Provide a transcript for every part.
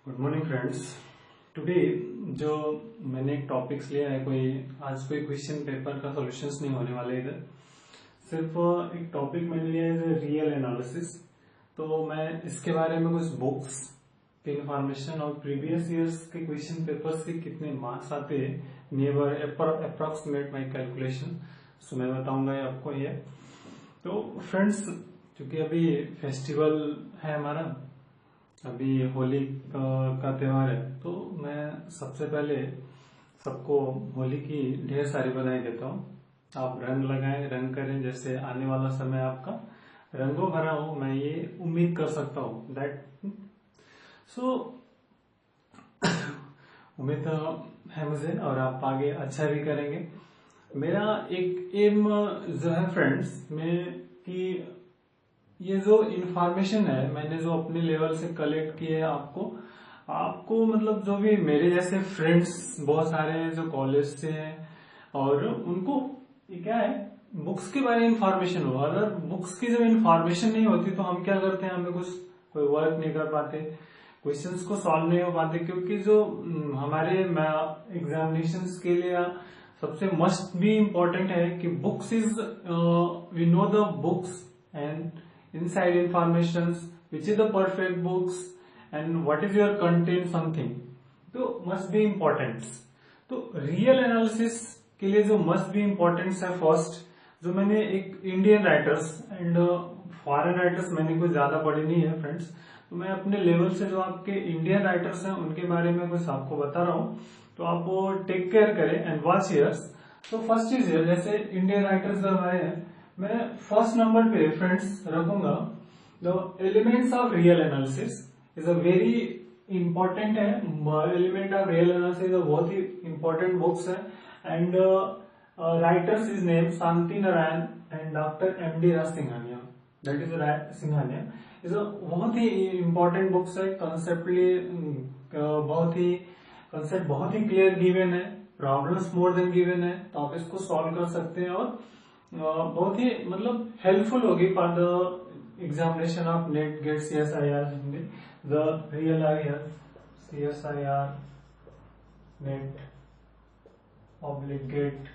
Good morning friends. Today जो मैंने एक टॉपिक्स लिया है, आज कोई क्वेश्चन पेपर का सॉल्यूशंस नहीं होने वाले इधर। सिर्फ एक टॉपिक मैंने लिया है रियल एनालिसिस। तो मैं इसके बारे में कुछ बुक्स के इंफॉर्मेशन और प्रीवियस ईयर्स के क्वेश्चन पेपर्स के कितने मार्क्स आते हैं, नियर अप्रोक्सीमेट माई कैलकुलेशन, सो मैं बताऊंगा आपको ये। तो फ्रेंड्स, क्योंकि अभी फेस्टिवल है हमारा, अभी होली का त्योहार है, तो मैं सबसे पहले सबको होली की ढेर सारी बधाई देता हूँ। आप रंग लगाएं, रंग करें, जैसे आने वाला समय आपका रंगों भरा हो, मैं ये उम्मीद कर सकता हूँ। दैट सो उम्मीद है मुझे, और आप आगे अच्छा भी करेंगे। मेरा एक एम जो है फ्रेंड्स में कि ये जो इन्फॉर्मेशन है मैंने जो अपने लेवल से कलेक्ट की है, आपको मतलब जो भी मेरे जैसे फ्रेंड्स बहुत सारे हैं जो कॉलेज से हैं, और उनको ये क्या है, बुक्स के बारे में इंफॉर्मेशन हो। अगर बुक्स की जब इंफॉर्मेशन नहीं होती तो हम क्या करते हैं, हमें कोई वर्क नहीं कर पाते, क्वेश्चंस को सॉल्व नहीं हो पाते, क्योंकि जो हमारे एग्जामिनेशंस के लिए सबसे मस्ट भी इम्पोर्टेंट है कि books is we know the books and inside informations, which is the perfect books and what is your content something, तो must be importance। तो रियल एनालिसिस के लिए जो मस्ट बी इम्पोर्टेंस है, फर्स्ट जो मैंने एक Indian writers and foreign writers मैंने कुछ ज्यादा पढ़ी नहीं है फ्रेंड्स, तो मैं अपने लेवल से जो आपके इंडियन राइटर्स हैं उनके बारे में कुछ आपको बता रहा हूँ, तो आप वो टेक केयर करें एंड वॉच हियर्स। तो फर्स्ट चीज है, जैसे इंडियन राइटर्स जो हमारे हैं, मैं फर्स्ट नंबर पे फ्रेंड्स रखूंगा the elements of real analysis is a very important है। एलिमेंट ऑफ रियल एनालिसिस बहुत ही इंपॉर्टेंट बुक्स है, and writers is name Shanti Narayan and doctor MD. Raj Singhania, that is Singhania is a बहुत ही important books है। कंसेप्टली concept बहुत ही clear given है, problems more than given है, तो आप इसको सॉल्व कर सकते हैं, और बहुत ही मतलब हेल्पफुल होगी for the examination of net gate CSIR Hindi, the real CSIR net oblique gate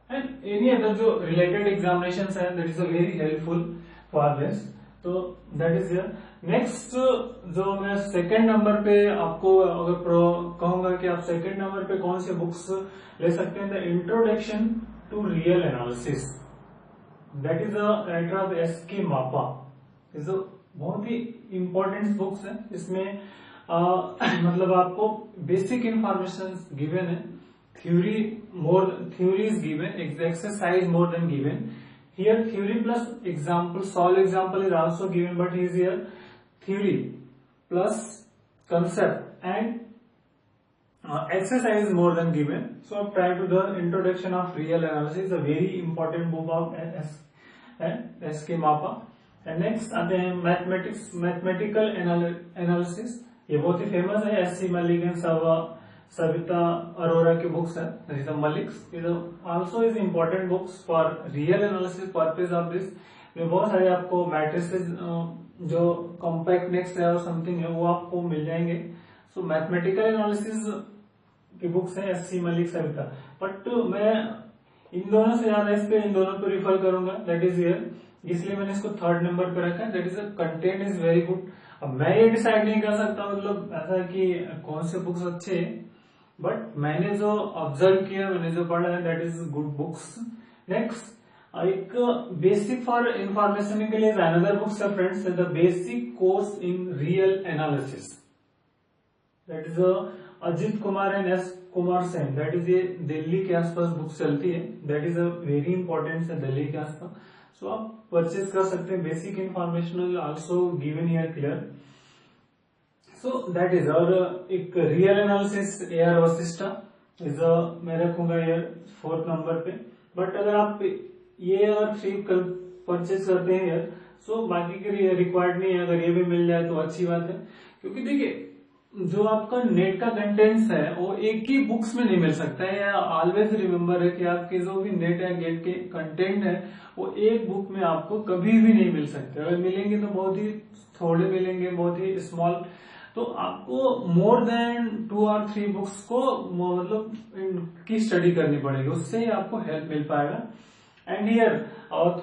and any other जो रिलेटेड एग्जामिनेशन है, that is a very helpful for this. तो दैट इज हियर। नेक्स्ट जो मैं सेकंड नंबर पे आपको अगर कहूंगा कि आप सेकंड नंबर पे कौन से बुक्स ले सकते हैं, the introduction to real analysis, that is the writer of S.K. Mapa, is बहुत ही इंपॉर्टेंट बुक्स है। इसमें मतलब आपको बेसिक इंफॉर्मेशन गिवन है, theory is given, exercise more than given. Here theory plus example, solve example is also given, but is here theory plus concept and exercise is more than given. So prior to the introduction of real analysis, a very important book of S.K. Mapa. And next आते हैं mathematical analysis, ये बहुत ही famous है, S.C. Malik and Savita Arora की books है, the Malik's is also is important books for real analysis purpose of this. बहुत सारे आपको मैट्रिसेस जो कॉम्पैक्टनेस है और समथिंग है वो आपको मिल जाएंगे। सो मैथमेटिकल एनालिसिस की बुक्स है S.C. मलिक, सविता, बट मैं इन दोनों से ज्यादा इस पे इन दोनों को रिफर करूंगा, दैट इज हियर, इसलिए मैंने इसको थर्ड नंबर पे रखा है। That is content is very good. अब मैं ये डिसाइड नहीं कर सकता मतलब ऐसा कि कौन से बुक्स अच्छे हैं, बट मैंने जो ऑब्जर्व किया, मैंने जो पढ़ा है, that is good books. Next एक बेसिक फॉर इंफॉर्मेशन के लिए अनदर बुक्स है friends, the basic course in real analysis, that is Ajit Kumar and S. Kumar Sen, that is ये दिल्ली के आसपास बुक चलती है, that is a very important है दिल्ली के आसपास। सो आप परचेज कर सकते हैं, basic information also given here clear. So that is, और एक real analysis A.R. Vashishtha is मैं रखूंगा यार फोर्थ नंबर पे। बट अगर आप ये और 3 परचेज करते हैं यार, सो बाकी के लिए रिक्वायर्ड नहीं है, अगर ये भी मिल जाए तो अच्छी बात है, क्योंकि देखिए जो आपका नेट का कंटेंट्स है वो एक ही बुक्स में नहीं मिल सकता है। ऑलवेज रिमेम्बर है कि आपके जो भी नेट या गेट के कंटेंट है वो एक बुक में आपको कभी भी नहीं मिल सकते, अगर मिलेंगे तो बहुत ही थोड़े मिलेंगे, बहुत ही स्मॉल तो आपको मोर देन 2 और 3 बुक्स को मतलब इनकी स्टडी करनी पड़ेगी, उससे ही आपको हेल्प मिल पाएगा। एंड हियर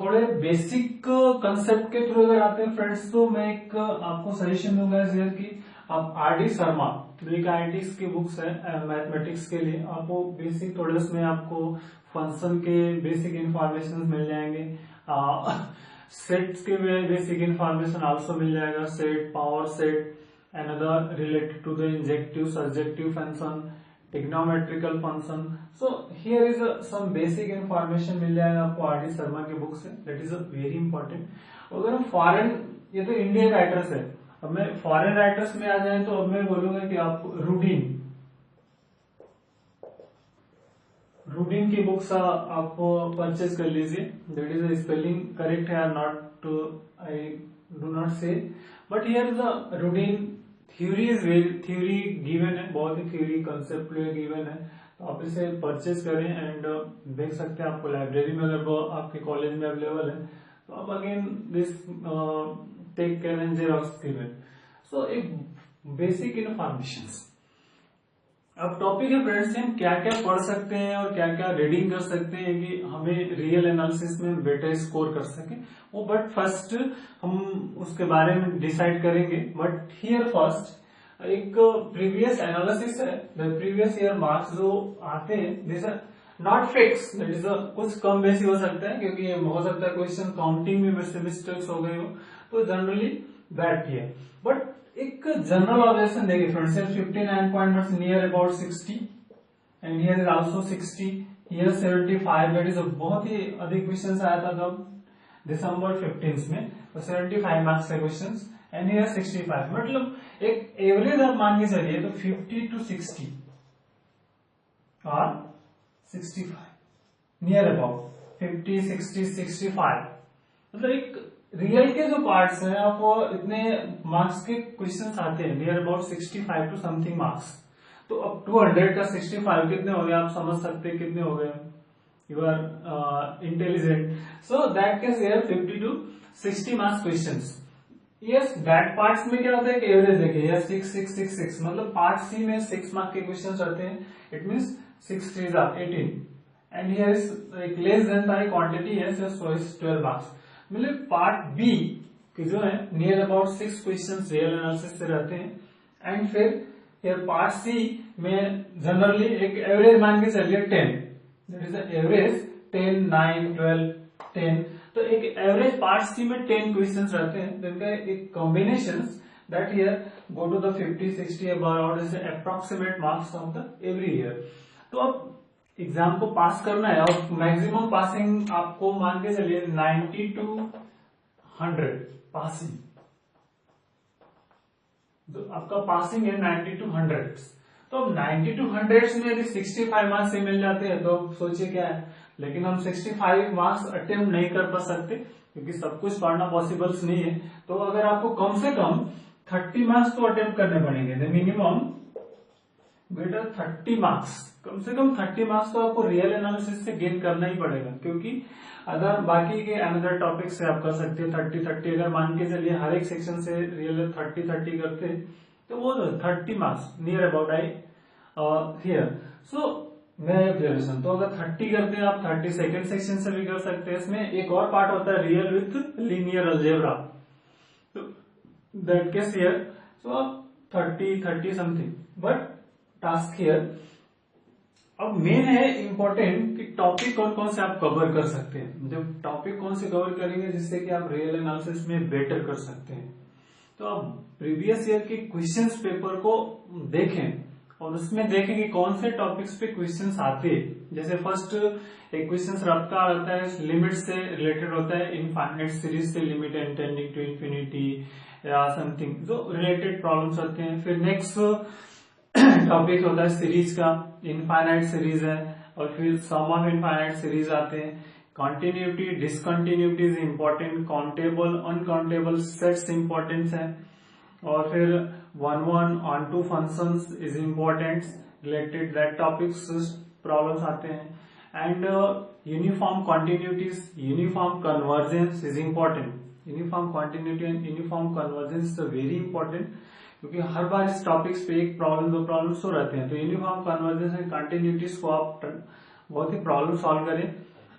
थोड़े बेसिक कंसेप्ट के थ्रू अगर आते हैं फ्रेंड्स, तो मैं एक आपको सजेशन दूंगा हियर की आप RD शर्मा एक IITs की बुक्स है मैथमेटिक्स के लिए, आपको बेसिक थोड़े उसमें आपको फंक्शन के बेसिक इंफॉर्मेशन मिल जाएंगे, सेट्स के बेसिक इंफॉर्मेशन आल्सो मिल जाएगा, set, power set, another related to the injective surjective function, trigonometrical function. So here is some basic information मिल जाएगा आपको RD शर्मा के बुक से, that is a very important. अगर हम foreign, ये तो इंडियन राइटर्स है, अब मैं फॉरेन राइटर्स में आ जाए तो अब मैं बोलूंगा कि आप रूडीन की बुक्स आप परचेज कर लीजिए, दैट इज स्पेलिंग करेक्ट है और not, I do not say, but here the Rudin theory is very, theory given है, बहुत ही थ्योरी कंसेप्ट गिवन है, तो आप इसे परचेज करें एंड देख सकते हैं, आपको लाइब्रेरी में अगर वो आपके कॉलेज में अवेलेबल है तो आप again this take care and xerox given. So एक बेसिक इन्फॉर्मेशन। अब टॉपिक है फ्रेंड्स, हम क्या क्या पढ़ सकते हैं और क्या क्या रीडिंग कर सकते हैं कि हमें रियल एनालिसिस में बेटर स्कोर कर सके वो, बट फर्स्ट हम उसके बारे में डिसाइड करेंगे। बट हियर फर्स्ट एक प्रीवियस एनालिसिस है, द प्रीवियस ईयर मार्क्स जो आते हैं this are not fix, that is कुछ कम बेसी हो सकता है, क्योंकि हो सकता है क्वेश्चन काउंटिंग में मिस्टेक्स हो गए हो, तो जनरली दैट है। बट एक जनरल ऑब्जर्वेशन देखिए friends, 59 point near about 60 and here is also 60, here 75, that is बहुत ही अधिक क्वेश्चन आया था जब दिसंबर 15 में, तो 75 मार्क्स के क्वेश्चन एंड हियर 65, मतलब एक एवरेज आप मान के चलिए तो 50 to 60 और 65 नियर अबाउट 50, 60, 65, मतलब एक रियल के जो पार्ट्स हैं आप वो इतने मार्क्स के क्वेश्चंस आते हैं, near about 65 to something marks, तो अब 200 का 65 कितने हो गए आप समझ सकते हैं कितने हो गए, you are intelligent, so that case here 50 to 60 marks questions. Yes, that parts में क्या होता है कि एवरेज देखिए यह 6, 6, 6, 6, मतलब पार्ट सी में 6 मार्क्स के क्वेश्चंस रहते हैं, it means 6 3 18 and here is एक लेस देन बाय क्वांटिटी है, सो इज 12 मार्क्स। मतलब पार्ट बी के जो है near about 6 question real analysis से रहते हैं एंड फिर हियर पार्ट सी में जनरली एक एवरेज मान के चलिए 10, दैट इज द एवरेज 10, 9, 12, 10, तो एक एवरेज पार्ट सी में 10 क्वेश्चन रहते हैं, जिनका एक combination that here go to the 50, 60 about is approximate marks of the every year. तो अब एग्जाम को पास करना है और मैक्सिमम पासिंग आपको मान के चलिए 90 to 100 पासिंग, तो आपका पासिंग है 90 to 100, तो अब 90 to 100 में यदि 65 मार्क्स से मिल जाते हैं तो सोचिए क्या है, लेकिन हम 65 मार्क्स अटेम्प्ट नहीं कर पा सकते क्योंकि सब कुछ पढ़ना पॉसिबल नहीं है, तो अगर आपको कम से कम 30 मार्क्स तो अटेम्प्ट करने पड़ेंगे, मिनिमम बेटर 30 मार्क्स, कम से कम 30 मार्क्स तो आपको रियल एनालिसिस से गेन करना ही पड़ेगा, क्योंकि अगर बाकी के अनदर टॉपिक से आप कर सकते हैं 30-30, अगर मान के चलिए हर एक सेक्शन से रियल 30-30 करते तो वो 30 marks near about I here. So मैं ऑब्जर्वेशन, तो अगर 30 करते हैं आप 30 सेकेंड सेक्शन से भी कर सकते हैं, इसमें एक और पार्ट होता है रियल विथ लीनियर अलजेब्रा, तो दैट केस हियर, सो आप 30 समथिंग, बट टास्क हियर अब मेन है इंपॉर्टेंट कि टॉपिक कौन कौन से आप कवर कर सकते हैं, जब टॉपिक कौन से कवर करेंगे जिससे कि आप रियल एनालिसिस में बेटर कर सकते हैं। तो आप प्रीवियस ईयर के क्वेश्चंस पेपर को देखें और उसमें देखें कि कौन से टॉपिक्स पे क्वेश्चंस आते हैं। जैसे फर्स्ट एक क्वेश्चन रखता रहता है लिमिट से रिलेटेड होता है, इनफाइनाइट सीरीज से limit and tending to infinity या समथिंग, जो रिलेटेड प्रॉब्लम्स होते हैं। फिर नेक्स्ट टॉपिक होता है सीरीज का, इनफाइनाइट सीरीज है, और फिर सम ऑफ इनफाइनाइट सीरीज आते हैं। Continuity, discontinuity is important, countable uncountable sets important है, और फिर 1-1 onto functions is important, related that topics problems आते हैं। And uniform continuities, uniform convergence is important, uniform continuity and uniform convergence is very important, क्योंकि हर बार इस topics पे एक प्रॉब्लम दो प्रॉब्लम हो रहते हैं। तो यूनिफॉर्म कन्वर्जेंस एंड कंटिन्यूटीज को आप बहुत ही प्रॉब्लम सॉल्व करें।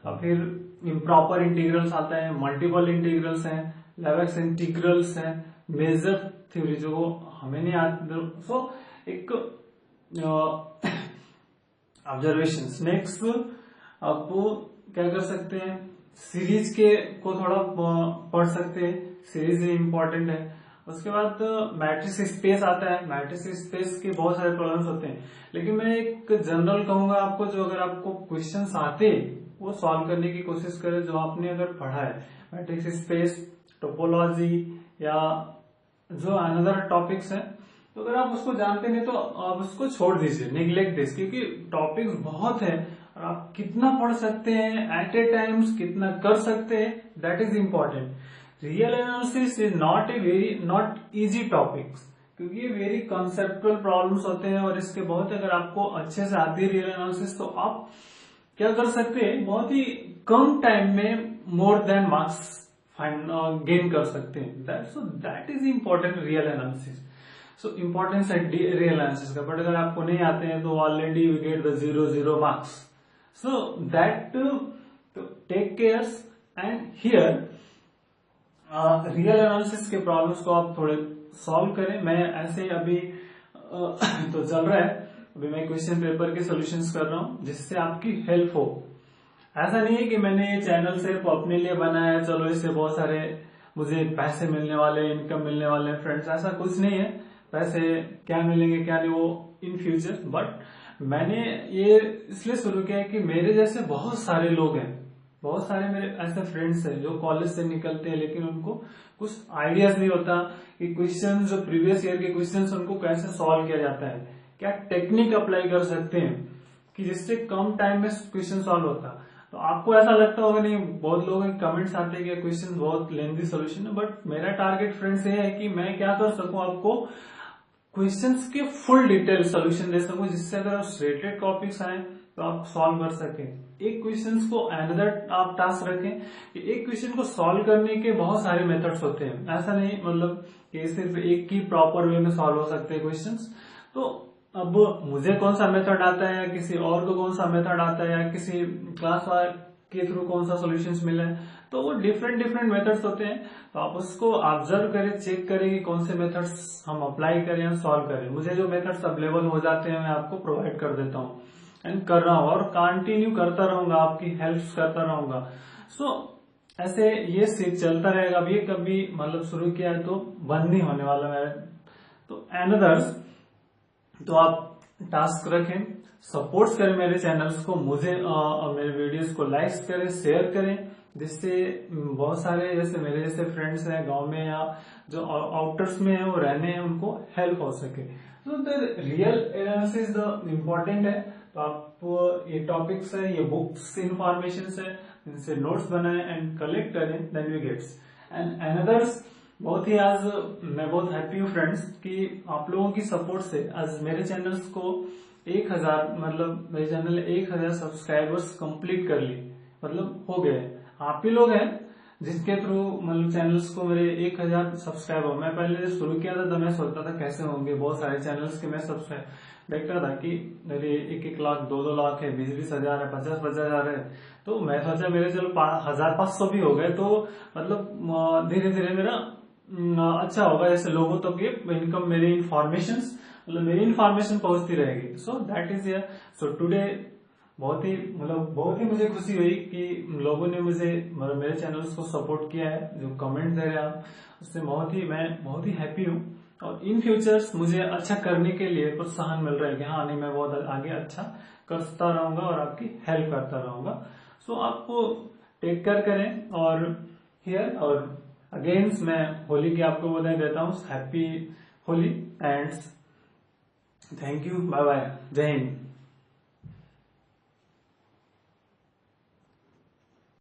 और फिर इम्प्रॉपर इंटीग्रल्स आता है, मल्टीपल इंटीग्रल्स हैं, लेवेक्स इंटीग्रल्स हैं, मेजर थ्योरी जो हमें नहीं आती। सो एक ऑब्जर्वेशन। नेक्स्ट आप क्या कर सकते हैं, सीरीज के को थोड़ा पढ़ सकते हैं, सीरीज इंपॉर्टेंट है। उसके बाद मैट्रिक्स स्पेस आता है। मैट्रिक्स स्पेस के बहुत सारे प्रॉब्लम्स होते हैं, लेकिन मैं एक जनरल कहूंगा आपको, जो अगर आपको क्वेश्चंस आते वो सॉल्व करने की कोशिश करें, जो आपने अगर पढ़ा है। मैट्रिक्स स्पेस, टोपोलॉजी या जो अनदर टॉपिक्स है, तो अगर आप उसको जानते नहीं तो आप उसको छोड़ दीजिए, निग्लेक्ट दिस, क्योंकि टॉपिक्स बहुत है और आप कितना पढ़ सकते हैं एट ए टाइम्स, कितना कर सकते हैं, that is important. Real analysis is not easy topics, क्योंकि ये वेरी कंसेप्चुअल प्रॉब्लम्स होते हैं और इसके बहुत, अगर आपको अच्छे से आती है रियल एनालिसिस तो आप क्या कर सकते हैं, बहुत ही कम टाइम में मोर देन मार्क्स गेन कर सकते हैं। That is important real analysis. So importance है रियल एनालिसिस का। बट अगर आपको नहीं आते हैं तो already you get the 0 marks. So that take care. And here real analysis के प्रॉब्लम्स को आप थोड़े सॉल्व करें। मैं ऐसे अभी तो चल रहा है, अभी मैं क्वेश्चन पेपर के सॉल्यूशंस कर रहा हूं जिससे आपकी हेल्प हो। ऐसा नहीं है कि मैंने ये चैनल सिर्फ अपने लिए बनाया है, चलो इससे बहुत सारे मुझे पैसे मिलने वाले, इनकम मिलने वाले फ्रेंड्स, ऐसा कुछ नहीं है। पैसे क्या मिलेंगे क्या नहीं वो इन फ्यूचर, बट मैंने ये इसलिए शुरू किया है कि मेरे जैसे बहुत सारे लोग हैं, बहुत सारे मेरे ऐसे फ्रेंड्स हैं जो कॉलेज से निकलते हैं लेकिन उनको कुछ आइडियाज नहीं होता कि क्वेश्चन, जो प्रीवियस ईयर के क्वेश्चन उनको कैसे सॉल्व किया जाता है, क्या टेक्निक अप्लाई कर सकते हैं कि जिससे कम टाइम में क्वेश्चन सॉल्व होता। तो आपको ऐसा लगता होगा, नहीं बहुत लोगों के कमेंट्स आते हैं कि क्वेश्चन बहुत लेंथी सोल्यूशन है, बट मेरा टारगेट फ्रेंड्स ये है कि मैं क्या कर सकूं, आपको क्वेश्चंस के फुल डिटेल सोल्यूशन दे सकूं, जिससे अगर रिलेटेड टॉपिक्स आए तो आप सॉल्व कर सकें। एक क्वेश्चन को अनदर आप टास्क रखें कि एक क्वेश्चन को सॉल्व करने के बहुत सारे मेथड्स होते हैं, ऐसा नहीं मतलब कि सिर्फ एक ही प्रॉपर वे में सॉल्व हो सकते हैं क्वेश्चंस। तो अब मुझे कौन सा मेथड आता है या किसी और को कौन सा मेथड आता है या किसी क्लास के थ्रू कौन सा सॉल्यूशंस मिला है, तो वो डिफरेंट मेथड्स होते हैं। तो आप उसको ऑब्जर्व करें, चेक करें कि कौन से मेथड्स हम अप्लाई करें या सॉल्व करें। मुझे जो मेथड्स अवेलेबल हो जाते हैं मैं आपको प्रोवाइड कर देता हूँ एंड कर रहा हूँ और कंटिन्यू करता रहूंगा, आपकी हेल्प करता रहूंगा। सो ऐसे ये चलता रहेगा। अब ये कभी मतलब शुरू किया है तो बंद नहीं होने वाला है। तो एनदर्स, तो आप टास्क रखें, सपोर्ट करें मेरे चैनल्स को, मुझे मेरे वीडियोस को लाइक करें, शेयर करें, जिससे बहुत सारे जैसे मेरे जैसे फ्रेंड्स हैं गांव में या जो आउटर्स में है वो रहने हैं, उनको हेल्प हो सके। तो the real analysis the important है। तो आप ये टॉपिक्स है, ये बुक्स इंफॉर्मेशन है, इनसे नोट्स बनाए एंड कलेक्ट करें, then we gets and others. बहुत ही आज मैं बहुत हैप्पी हूँ फ्रेंड्स कि आप लोगों की सपोर्ट से आज मेरे चैनल्स को 1000 मतलब मेरे चैनल 1000 सब्सक्राइबर्स कंप्लीट कर ली, मतलब हो गए। आप ही लोग हैं जिसके थ्रू मतलब चैनल्स को मेरे 1000 सब्सक्राइबर। मैं पहले शुरू किया था तो मैं सोचता था कैसे होंगे बहुत सारे चैनल्स के, मैं सब्सक्राइब देखता था कि मेरे 1-1 लाख 2-2 लाख है, 20-20 हजार है, 50-50 हजार है। तो मैं सोचा मेरे चलो 1500 भी हो गए तो मतलब धीरे धीरे मेरा अच्छा होगा, जैसे लोगों तक ये इनकम मेरी इन्फॉर्मेशन मतलब मेरी इन्फॉर्मेशन पहुंचती रहेगी। So that is here. So today बहुत ही मुझे खुशी हुई कि लोगों ने मुझे मेरे चैनल्स को सपोर्ट किया है, जो कमेंट दे रहे हैं आप, उससे मैं बहुत ही हैप्पी हूँ। और इन फ्यूचर्स मुझे अच्छा करने के लिए प्रोत्साहन मिल रहा है कि हाँ नहीं मैं बहुत आगे अच्छा करता रहूंगा और आपकी हेल्प करता रहूंगा। सो आपको टेक केयर करें। और हियर और अगेन मैं होली की आपको बधाई देता हूँ। Happy Holi and thank you, bye bye, जय हिंद।